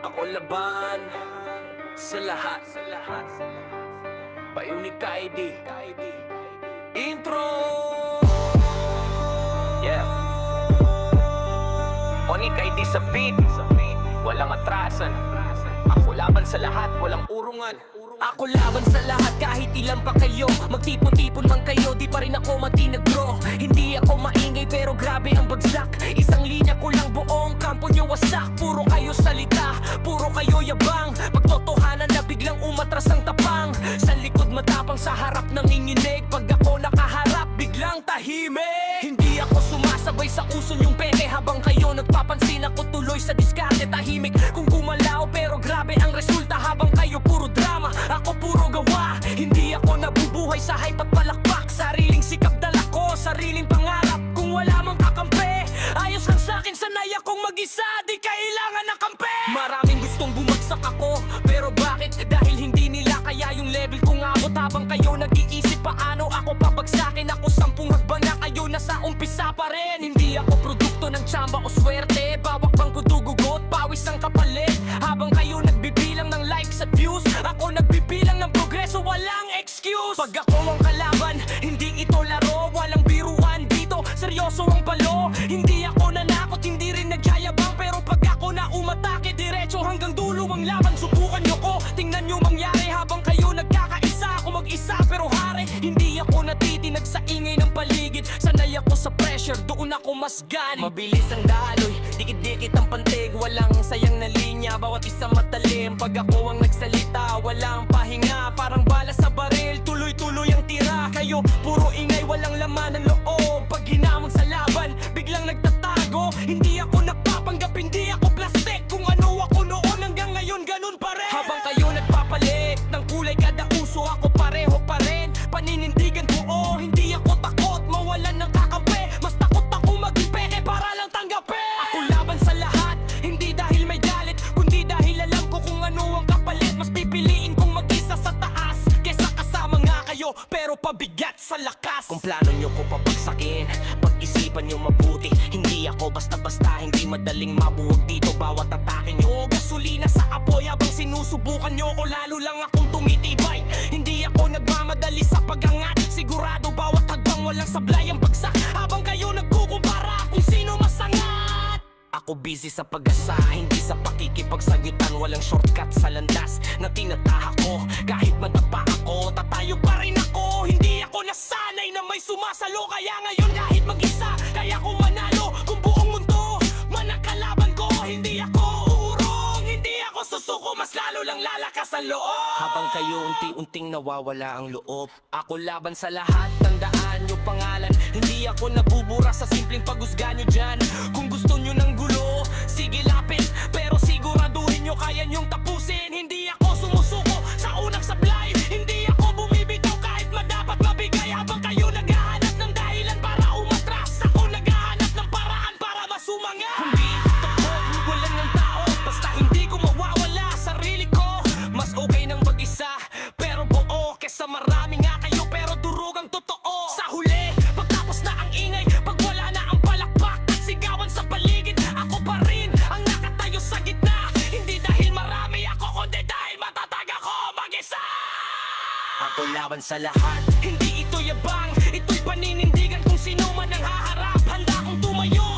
Ako laban sa lahat. Payunik ID Intro. Yeah. Onik ID sa beat. Walang atrasan. Ako laban sa lahat, walang urungan. Ako laban sa lahat kahit ilan pa kayo. Magtipon-tipon man kayo, di pa rin ako matinagro. Hindi ako maingay pero grabe ang bagsak. Isang linya ko lang buong kampo nyo wasak. Puro kayo salita, puro kayo yabang. Pagtotohanan na biglang umatras ang tapang. Sa likod matapang, sa harap ng inginig. Pag ako nakaharap, biglang tahimik. Hindi ako sumasabay sa uso yung peke. Habang kayo nagpapansin, ako tuloy sa diskarte tahimik. Kung gumalaw pero grabe ang resulta. Habang kayo puro drama, ako puro gawa. Hindi ako nabubuhay sa hype at palakpak. Sariling sikap dala ko, sariling pangarap. Kung wala mang kakampi, ayos lang sa'kin, sanay akong mag-isa. Di kailangan ng kampi. Maraming gustong bumagsak ako, pero bakit? Dahil hindi nila kaya yung level kong abot. Habang kayo nag-iisip paano ako pabagsakin. Ako 10 hakbang na kayo, nasa umpisa pa rin. Hindi ako produkto ng tsamba o swerte. Bawak bang kudugugot, pawis ang kapalit. Habang kayo nagbibilang ng likes at views, ako nagbibilang ng progreso, walang excuse. Pag ako ang kalaban, hindi ito laro. Walang biruan dito, seryoso ang balo. Hindi ako nanakot, hindi rin nagyayabang. Pero pag ako na umatake, diretso hanggang dulo ang laban. Subukan nyo ko, tingnan nyo mangyari. Habang kayo nagkakaisa, ako mag-isa pero hari. Hindi ako natitinag sa ingay ng paligid. Sanay ako sa pressure, doon ako mas gani. Mabilis ang daloy, dikit-dikit ang pantig. Walang sayang na linya, bawat isa matalim. Pag ako ang nagsalita, walang pahinga. Parang bala sa baril, tuloy-tuloy ang tira. Kayo, puro ingay, walang laman ng loob. Pag hinamon sa laban, biglang nagtatago. Hindi ako nagpapanggap, hindi ako plastic. Kung ano ako noon, hanggang ngayon ganun pa rin. Habang kayo nagpapalit ng kulay kada uso, ako pareho pa rin. Paninindigan buo, hindi ako takot mawalan ng kakampi. Mas takot ako maging peke para lang tanggapin. Ako laban sa lahat, hindi dahil may galit, kundi dahil alam ko kung ano ang kapalit. Mas pipiliin kong mag-isa sa taas kesa kasama nga kayo, pero pabigat sa lakas. Kung plano nyo ko papagsakin, pag-isipan nyo mabuti. Hindi ako basta-basta, hindi madaling mabuwag dito. Bawat atake nyo, gasolina sa apoy. Habang sinusubukan nyo ko, lalo lang akong tumitibay. Hindi ako nagmamadali sa pagangat. Sigurado bawat hagbang walang sablay ang bagsak. Habang kayo nagkukumpara kung sino masangat. Ako busy sa pag-asa, hindi sa pakikipagsagutan. Walang shortcut sa landas na tinatahak ko. Kahit madapa ako, tatayo pa rin ako. Hindi ako nasanay na may sumasalo. Kaya ngayon kahit mag-isa, kaya ko manalo. Kung buong mundo manakalaban ko, hindi ako uurong, hindi ako susuko. Mas lalo lang lalakas ang loob. Habang kayo unti-unting nawawala ang loob, ako laban sa lahat, tandaan nyo pangalan. Hindi ako nabubura sa simpleng paghusga nyo dyan. Kung gusto nyo ng gulo, sige lapit. Pero siguraduhin nyo kaya nyong tapusin. Hindi ako sumusuko sa unang sablay. Hindi ako bumibitaw kahit madapat mabigay. Habang kayo naghahanap ng dahilan para umatras, ako naghahanap ng paraan para masumangat. Hindi takot, walang ng tao, basta hindi ko mawawala sarili ko. Mas okay nang mag-isa, pero buo kesa marami nga kayo, pero durog ang totoo. Sa huli, pagtapos na ang ingay, pag wala na ang palakpak at sigawan sa paligid, ako pa rin ang nakatayo sa gitna. Hindi dahil marami ako, kundi dahil matatag ako mag-isa. Ako laban sa lahat, hindi ito yabang, ito'y paninindigan. Kung sino man ang haharap, handa kong tumayo.